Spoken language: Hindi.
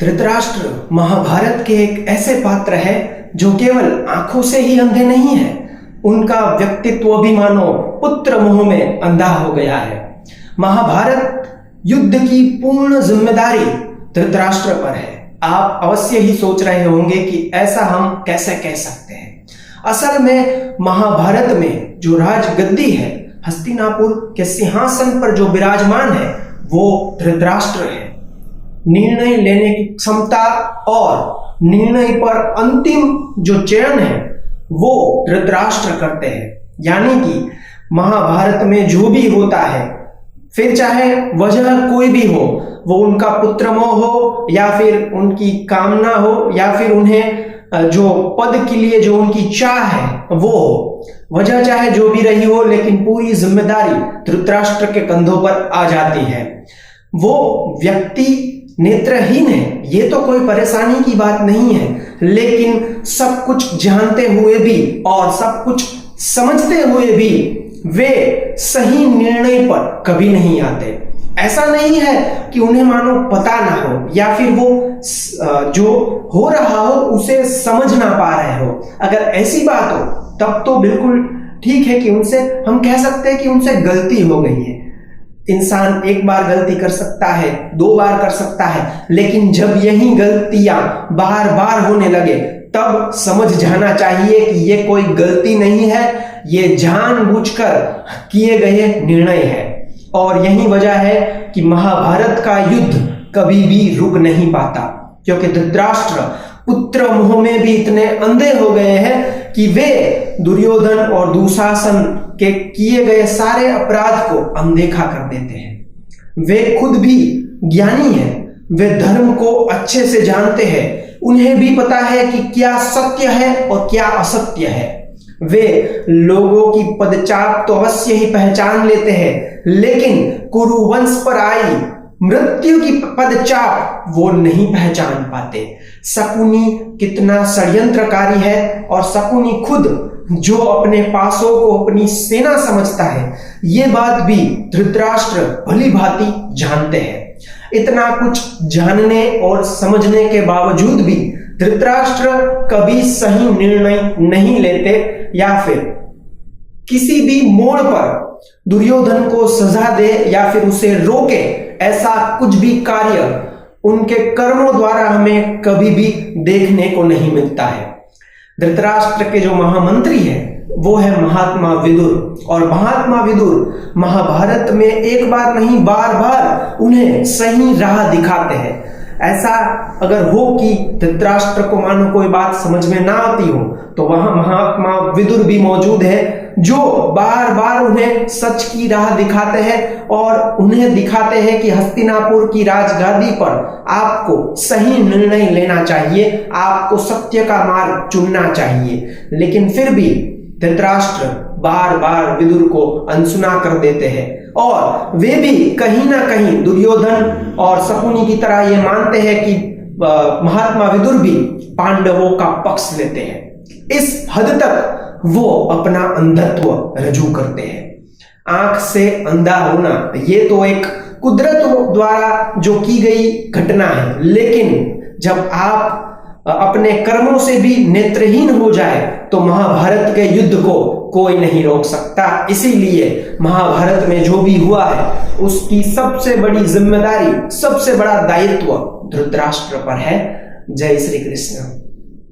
धृतराष्ट्र महाभारत के एक ऐसे पात्र है जो केवल आंखों से ही अंधे नहीं है, उनका व्यक्तित्व भी मानो पुत्र मोह में अंधा हो गया है। महाभारत युद्ध की पूर्ण जिम्मेदारी धृतराष्ट्र पर है। आप अवश्य ही सोच रहे होंगे कि ऐसा हम कैसे कह सकते हैं। असल में महाभारत में जो राजगद्दी है, हस्तिनापुर के सिंहासन पर जो विराजमान है, वो धृतराष्ट्र है। निर्णय लेने की क्षमता और निर्णय पर अंतिम जो चयन है वो धृतराष्ट्र करते हैं। यानी कि महाभारत में जो भी होता है, फिर चाहे वजह कोई भी हो, वो उनका पुत्र मोह हो या फिर उनकी कामना हो या फिर उन्हें जो पद के लिए जो उनकी चाह है वो हो, वजह चाहे जो भी रही हो, लेकिन पूरी जिम्मेदारी धृतराष्ट्र के कंधों पर आ जाती है। वो व्यक्ति नेत्रहीन है, ये तो कोई परेशानी की बात नहीं है, लेकिन सब कुछ जानते हुए भी और सब कुछ समझते हुए भी वे सही निर्णय पर कभी नहीं आते। ऐसा नहीं है कि उन्हें मानो पता ना हो या फिर वो जो हो रहा हो उसे समझ ना पा रहे हो। अगर ऐसी बात हो तब तो बिल्कुल ठीक है कि उनसे हम कह सकते हैं कि उनसे गलती हो गई है। इंसान एक बार गलती कर सकता है, 2 बार कर सकता है, लेकिन जब यही गलतियां बार बार होने लगे तब समझ जाना चाहिए कि ये कोई गलती नहीं है, ये जानबूझकर किए गए निर्णय है। और यही वजह है कि महाभारत का युद्ध कभी भी रुक नहीं पाता, क्योंकि धृतराष्ट्र पुत्र मोह में भी इतने अंधे हो गए हैं कि वे दुर्योधन और दुशासन के किए गए सारे अपराध को अनदेखा कर देते हैं। वे खुद भी ज्ञानी हैं, वे धर्म को अच्छे से जानते हैं, उन्हें भी पता है कि क्या सत्य है और क्या असत्य है। वे लोगों की पदचाप तो अवश्य ही पहचान लेते हैं, लेकिन कुरुवंश पर आई मृत्यु की पदचाप वो नहीं पहचान पाते। शकुनी कितना षड्यंत्रकारी है और शकुनी खुद जो अपने पासों को अपनी सेना समझता है, ये बात भी धृतराष्ट्र भली भांति जानते हैं। इतना कुछ जानने और समझने के बावजूद भी धृतराष्ट्र कभी सही निर्णय नहीं लेते या फिर किसी भी मोड़ पर दुर्योधन को सजा दे या फिर उसे रोके, ऐसा कुछ भी कार्य उनके कर्मों द्वारा हमें कभी भी देखने को नहीं मिलता है। धृतराष्ट्र के जो महामंत्री है वो है महात्मा विदुर, और महात्मा विदुर महाभारत में एक बार नहीं बार बार उन्हें सही राह दिखाते हैं। ऐसा अगर हो कि धृतराष्ट्र को मानो कोई बात समझ में ना आती हो तो वहां महात्मा विदुर भी मौजूद है, जो बार बार उन्हें सच की राह दिखाते हैं और उन्हें दिखाते हैं कि हस्तिनापुर की राजगादी पर आपको सही निर्णय लेना चाहिए, आपको सत्य का मार्ग चुनना चाहिए। लेकिन फिर भी धृतराष्ट्र बार बार विदुर को अनसुना कर देते हैं और वे भी कहीं ना कहीं दुर्योधन और शकुनी की तरह ये मानते हैं कि महात्मा विदुर भी पांडवों का पक्ष लेते हैं। इस हद तक वो अपना अंधत्व रजू करते हैं। आंख से अंधा होना ये तो एक कुदरत द्वारा जो की गई घटना है, लेकिन जब आप अपने कर्मों से भी नेत्रहीन हो जाए तो महाभारत के युद्ध को कोई नहीं रोक सकता। इसीलिए महाभारत में जो भी हुआ है उसकी सबसे बड़ी जिम्मेदारी, सबसे बड़ा दायित्व धृतराष्ट्र पर है। जय श्री कृष्ण।